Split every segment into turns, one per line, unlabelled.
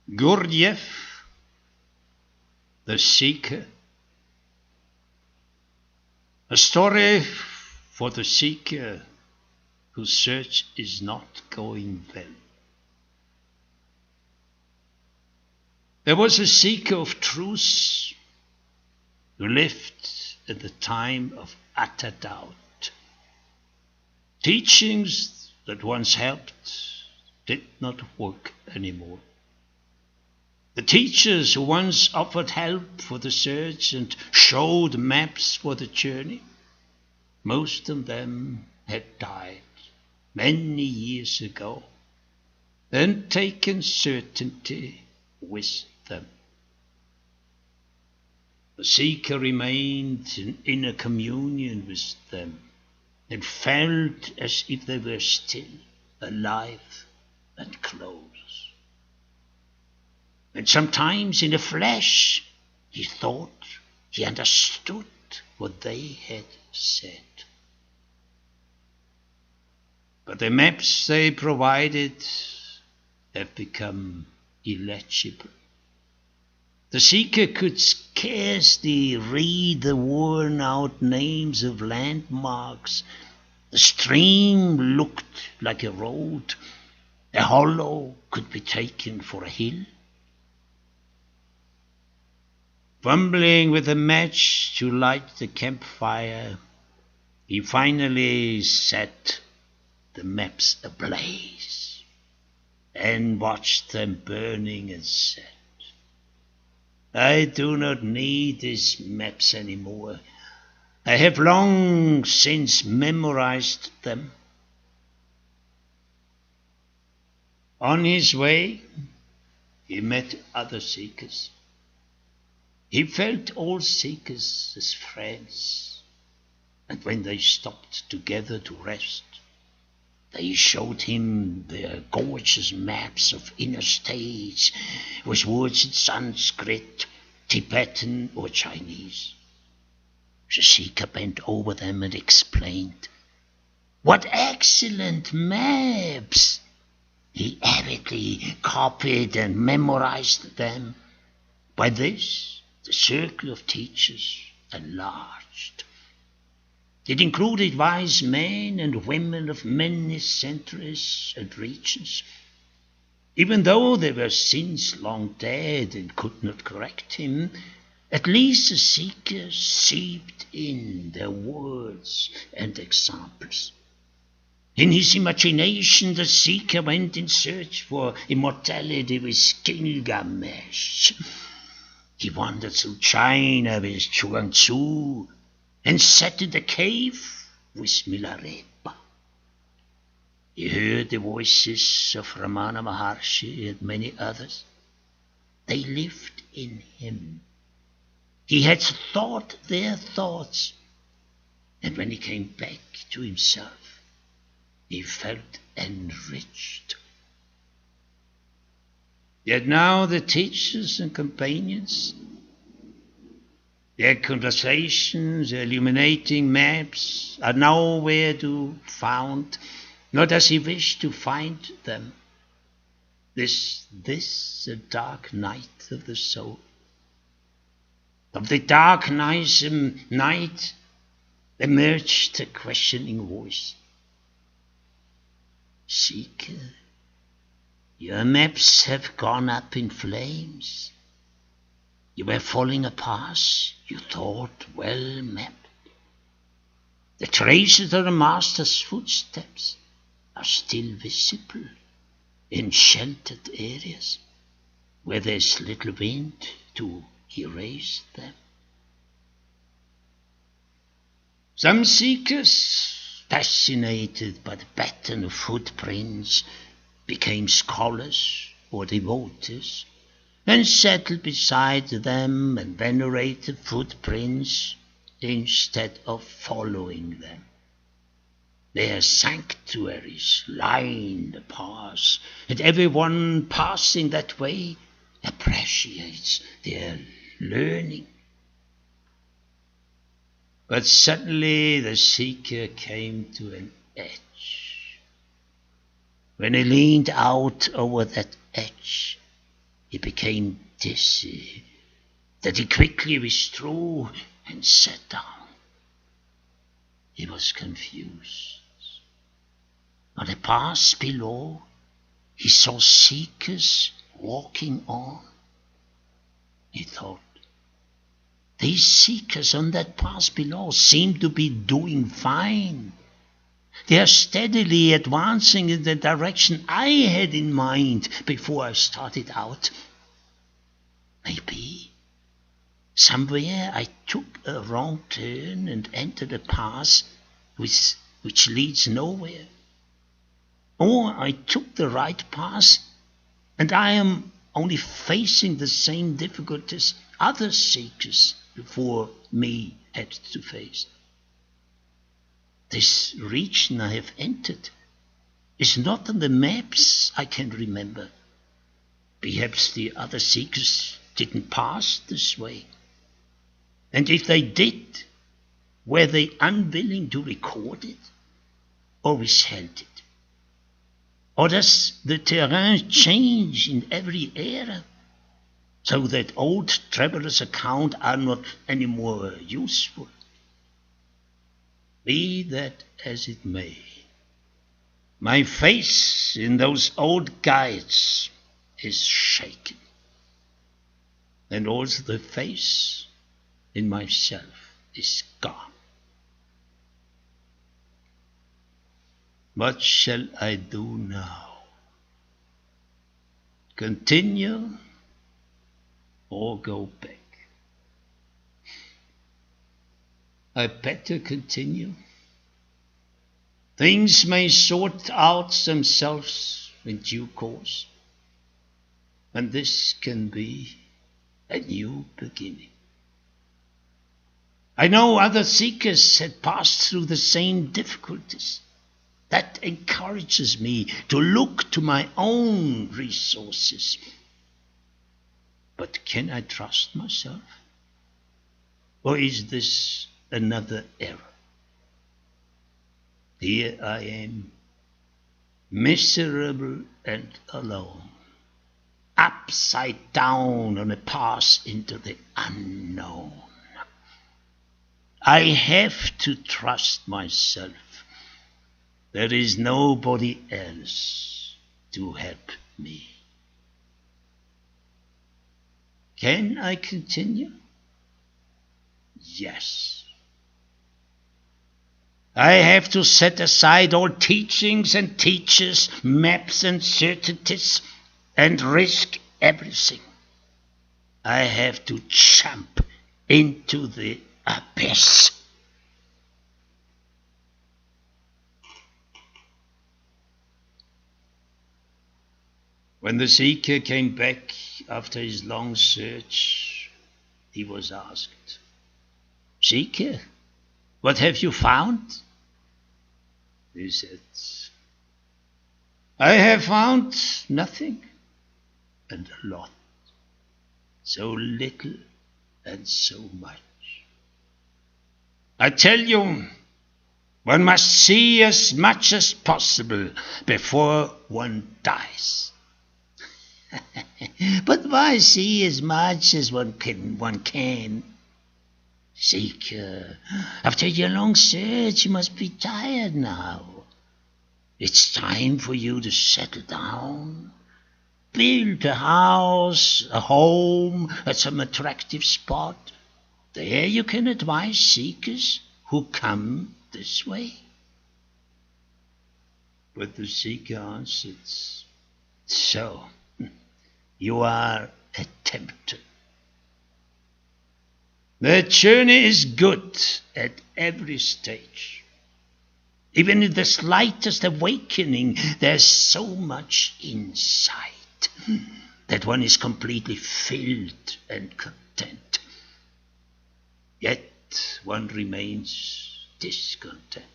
Gurdjieff, the Seeker. A story for the seeker whose search is not going well. There was a seeker of truth who lived at the time of utter doubt. Teachings that once helped did not work anymore. The teachers who once offered help for the search and showed maps for the journey, most of them had died many years ago and taken certainty with them. The seeker remained in inner communion with them and felt as if they were still alive and close. And sometimes in the flesh he thought he understood what they had said. But the maps they provided have become illegible. The seeker could scarcely read the worn-out names of landmarks. The stream looked like a road. A hollow could be taken for a hill. Fumbling with a match to light the campfire, he finally set the maps ablaze and watched them burning and said, "I do not need these maps anymore. I have long since memorized them." On his way, he met other seekers. He felt all seekers as friends, and when they stopped together to rest, they showed him their gorgeous maps of inner states with words in Sanskrit, Tibetan, or Chinese. The seeker bent over them and explained, "What excellent maps!" He avidly copied and memorized them. By this, the circle of teachers enlarged. It included wise men and women of many centuries and regions. Even though they were since long dead and could not correct him, at least the seeker seeped in their words and examples. In his imagination, the seeker went in search for immortality with Gilgamesh. He wandered through China with Chuang-Tzu and sat in the cave with Milarepa. He heard the voices of Ramana Maharshi and many others. They lived in him. He had thought their thoughts, and when he came back to himself, he felt enriched. Yet now the teachers and companions, their conversations, their illuminating maps are nowhere to be found, nor does he wish to find them. This the dark night of the soul. Of the dark night emerged a questioning voice. "Seeker, your maps have gone up in flames. You were falling apart, you thought well mapped. The traces of the master's footsteps are still visible in sheltered areas where there's little wind to erase them." Some seekers, fascinated by the pattern of footprints, became scholars or devotees and settled beside them and venerated footprints instead of following them. Their sanctuaries line the paths, and everyone passing that way appreciates their learning. But suddenly the seeker came to an edge. When he leaned out over that edge, he became dizzy, that he quickly withdrew and sat down. He was confused. On the path below, he saw seekers walking on. He thought, these seekers on that path below seem to be doing fine. They are steadily advancing in the direction I had in mind before I started out. Maybe somewhere I took a wrong turn and entered a path which leads nowhere. Or I took the right path and I am only facing the same difficulties other seekers before me had to face. This region I have entered is not on the maps I can remember. Perhaps the other seekers didn't pass this way. And if they did, were they unwilling to record it or withheld it? Or does the terrain change in every era, so that old travelers' accounts are not any more useful? Be that as it may, my faith in those old guides is shaken, and also the faith in myself is gone. What shall I do now? Continue or go back? I better continue. Things may sort out themselves in due course, and this can be a new beginning. I know other seekers had passed through the same difficulties. That encourages me to look to my own resources. But can I trust myself? Or is this another error? Here I am, miserable and alone, upside down on a path into the unknown. I have to trust myself. There is nobody else to help me. Can I continue? Yes. I have to set aside all teachings and teachers, maps and certainties, and risk everything. I have to jump into the abyss. When the seeker came back after his long search, he was asked, "Seeker, what have you found?" He said, "I have found nothing, and a lot, so little and so much. I tell you, one must see as much as possible before one dies." "But why see as much as one can? Seeker, after your long search, you must be tired now. It's time for you to settle down, build a house, a home at some attractive spot. There you can advise seekers who come this way." But the seeker answered, "So, you are a tempter. The journey is good at every stage. Even in the slightest awakening, there's so much insight that one is completely filled and content. Yet one remains discontent.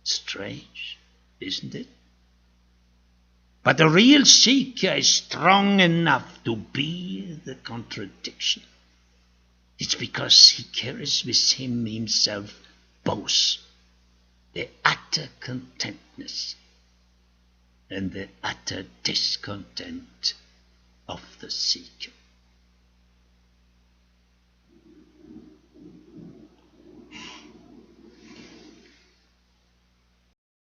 Strange, isn't it? But the real seeker is strong enough to bear the contradiction. It's because he carries with himself both the utter contentness and the utter discontent of the seeker.